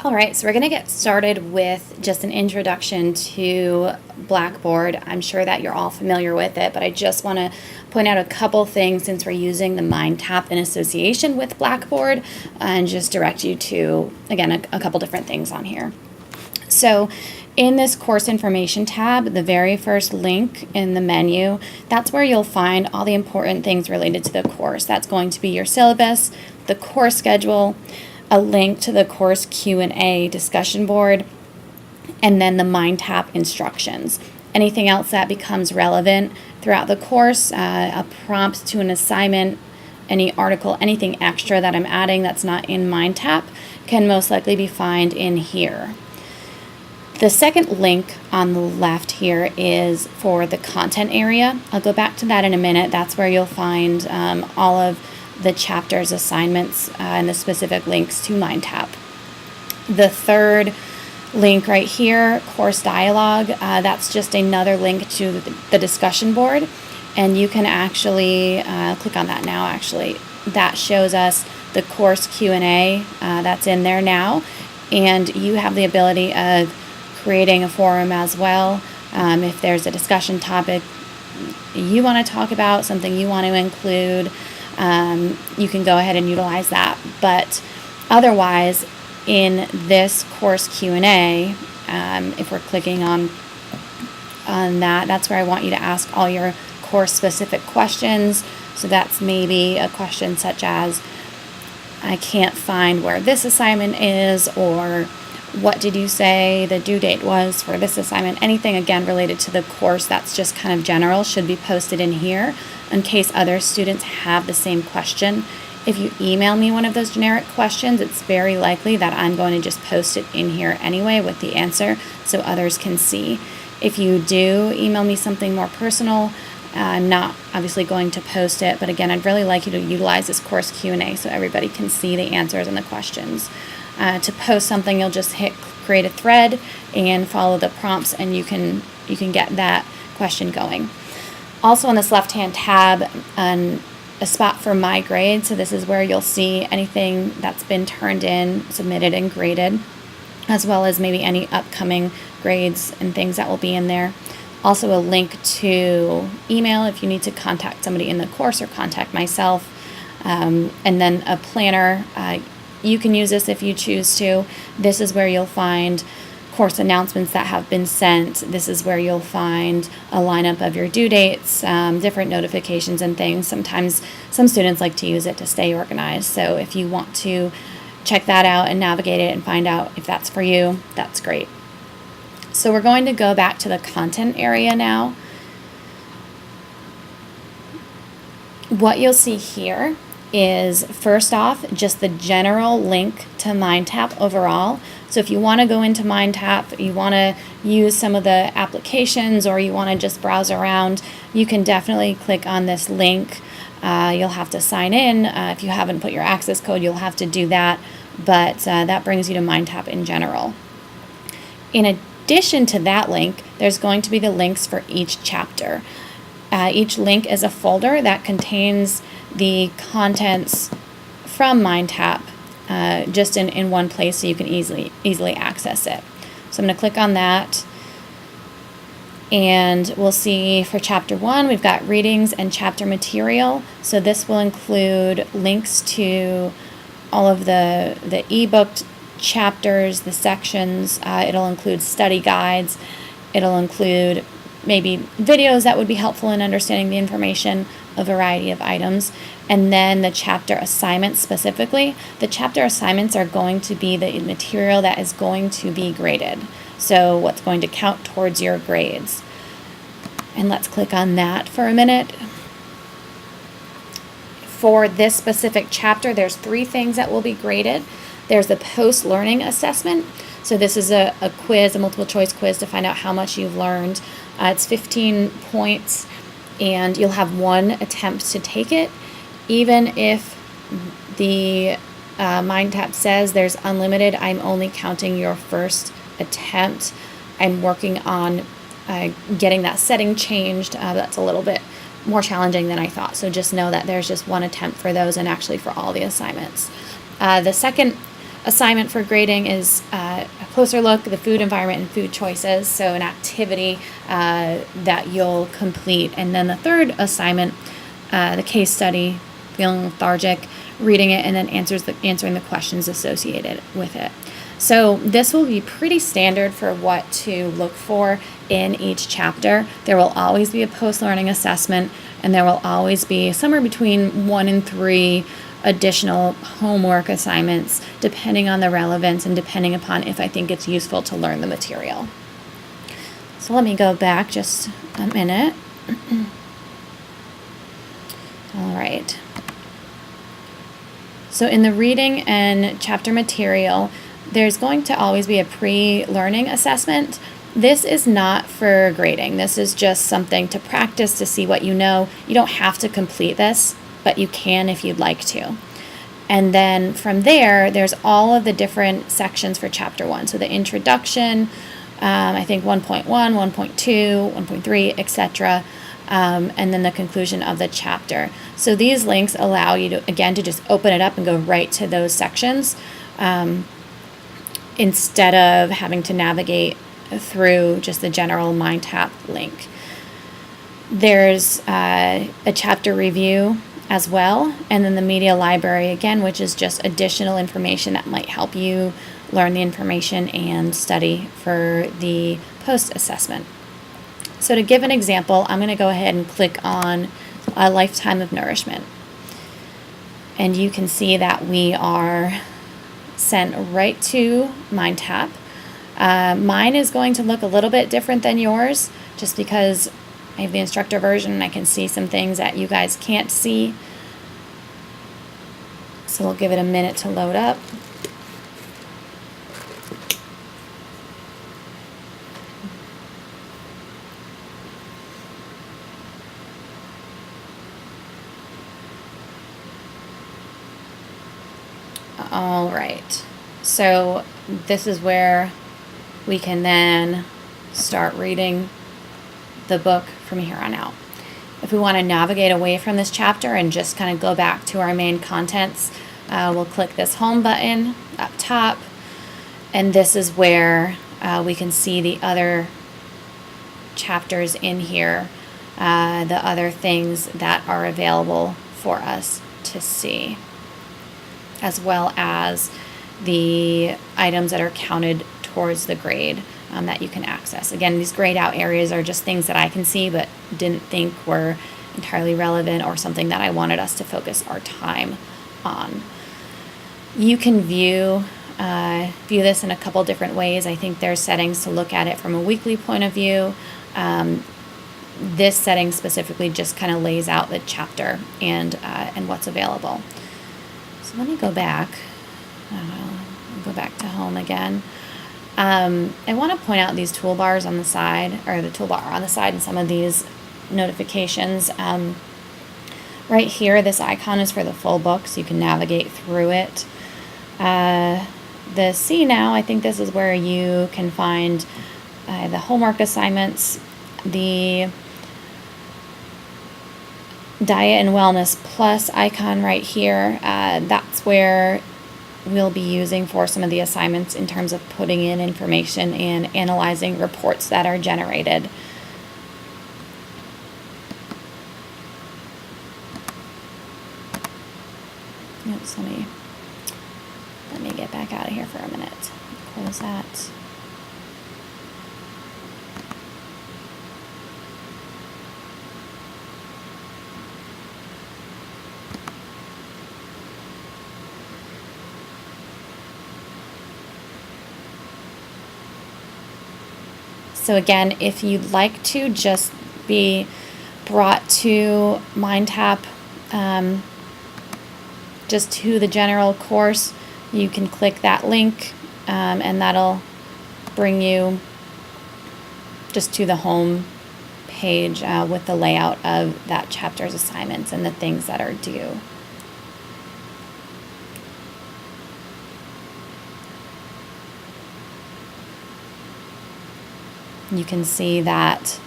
All right, so we're going to get started with just an introduction to Blackboard. I'm sure that you're all familiar with it, but I just want to point out a couple things since we're using the Mind Tap in association with Blackboard and just direct you to, again, a couple different things on here. So in this course information tab, the very first link in the menu, that's where you'll find all the important things related to the course. That's going to be your syllabus, the course schedule, a link to the course Q&A discussion board, and then the Mind Tap instructions. Anything else that becomes relevant throughout the course, a prompt to an assignment, any article, anything extra that I'm adding that's not in Mind Tap can most likely be found in here. The second link on the left here is for the content area. I'll go back to that in a minute. That's where you'll find all of the chapters, assignments, and the specific links to Mind Tap. The third link right here, course dialogue, that's just another link to the discussion board, and you can actually click on that now. Actually, that shows us the course Q&A that's in there now, and you have the ability of creating a forum as well. If there's a discussion topic you want to talk about, something you want to include, you can go ahead and utilize that. But otherwise, in this course Q&A, if we're clicking on that, that's where I want you to ask all your course-specific questions. So that's maybe a question such as, I can't find where this assignment is, or what did you say the due date was for this assignment? Anything, again, related to the course that's just kind of general should be posted in here in case other students have the same question. If you email me one of those generic questions, it's very likely that I'm going to just post it in here anyway with the answer so others can see. If you do email me something more personal, I'm not obviously going to post it, but again, I'd really like you to utilize this course Q&A so everybody can see the answers and the questions. To post something, you'll just hit create a thread and follow the prompts, and you can get that question going. Also on this left-hand tab, a spot for My Grade. So this is where you'll see anything that's been turned in, submitted, and graded, as well as maybe any upcoming grades and things that will be in there. Also a link to email if you need to contact somebody in the course or contact myself, and then a planner. You can use this if you choose to. This is where you'll find course announcements that have been sent. This is where you'll find a lineup of your due dates, different notifications and things. Sometimes some students like to use it to stay organized. So if you want to check that out and navigate it and find out if that's for you, that's great. So we're going to go back to the content area now. What you'll see here is, first off, just the general link to Mind Tap overall. So if you want to go into Mind Tap, you want to use some of the applications, or you want to just browse around, you can definitely click on this link. You'll have to sign in. If you haven't put your access code, you'll have to do that, but that brings you to Mind Tap in general. In addition to that link, there's going to be the links for each chapter. Each link is a folder that contains the contents from Mind Tap just in one place, so you can easily access it. So I'm going to click on that, and we'll see for chapter 1 we've got readings and chapter material. So this will include links to all of the ebook chapters, the sections. It'll include study guides. It'll include maybe videos that would be helpful in understanding the information, a variety of items, and then the chapter assignments specifically. The chapter assignments are going to be the material that is going to be graded, so what's going to count towards your grades. And let's click on that for a minute. For this specific chapter, there's 3 things that will be graded. There's the post-learning assessment. So this is a quiz, a multiple choice quiz to find out how much you've learned. It's 15 points, and you'll have 1 attempt to take it. Even if the Mind Tap says there's unlimited, I'm only counting your first attempt. I'm working on getting that setting changed. That's a little bit more challenging than I thought. So just know that there's just 1 attempt for those, and actually for all the assignments. The second assignment for grading is a closer look at the food environment and food choices, so an activity that you'll complete. And then the third assignment, the case study, feeling lethargic, reading it, and then answering the questions associated with it. So this will be pretty standard for what to look for in each chapter. There will always be a post-learning assessment, and there will always be somewhere between 1 and 3 additional homework assignments, depending on the relevance and depending upon if I think it's useful to learn the material. So let me go back just a minute. All right. So in the reading and chapter material, there's going to always be a pre-learning assessment. This is not for grading. This is just something to practice to see what you know. You don't have to complete this, but you can if you'd like to. And then from there, there's all of the different sections for chapter 1. So the introduction, I think 1.1, 1.2, 1.3, etc., and then the conclusion of the chapter. So these links allow you to, again, to just open it up and go right to those sections instead of having to navigate through just the general MindTap link. There's a chapter review as well, and then the media library again, which is just additional information that might help you learn the information and study for the post-assessment. So to give an example, I'm going to go ahead and click on a lifetime of nourishment. And you can see that we are sent right to MindTap. Mine is going to look a little bit different than yours, just because I have the instructor version and I can see some things that you guys can't see. So we'll give it a minute to load up. All right, so this is where we can then start reading the book from here on out. If we want to navigate away from this chapter and just kind of go back to our main contents, we'll click this home button up top, and this is where we can see the other chapters in here, the other things that are available for us to see, as well as the items that are counted towards the grade that you can access. Again, these grayed out areas are just things that I can see but didn't think were entirely relevant or something that I wanted us to focus our time on. You can view this in a couple different ways. I think there's settings to look at it from a weekly point of view. This setting specifically just kind of lays out the chapter and what's available. So let me go back. Go back to home again. I want to point out these toolbars on the side, or the toolbar on the side in some of these notifications. Right here, this icon is for the full book, so you can navigate through it. The See Now, I think this is where you can find the homework assignments, the Diet and Wellness Plus icon right here. That's where we'll be using for some of the assignments in terms of putting in information and analyzing reports that are generated. Oops, let me get back out of here for a minute. Close that. So again, if you'd like to just be brought to MindTap, just to the general course, you can click that link and that'll bring you just to the home page with the layout of that chapter's assignments and the things that are due. You can see that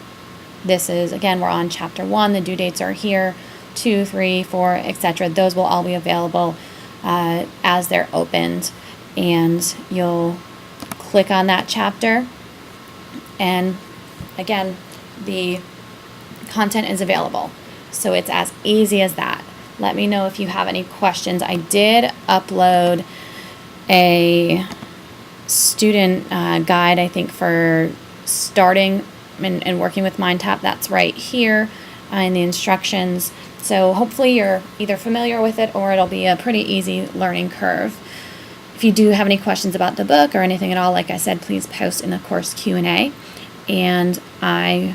this is, again, we're on chapter 1. The due dates are here, 2, 3, 4, etc. Those will all be available as they're opened. and you'll click on that chapter, and again, the content is available. So it's as easy as that. Let me know if you have any questions. I did upload a student guide, I think, for starting and working with MindTap. That's right here in the instructions. So hopefully you're either familiar with it or it'll be a pretty easy learning curve. If you do have any questions about the book or anything at all, like I said, please post in the course Q&A. And I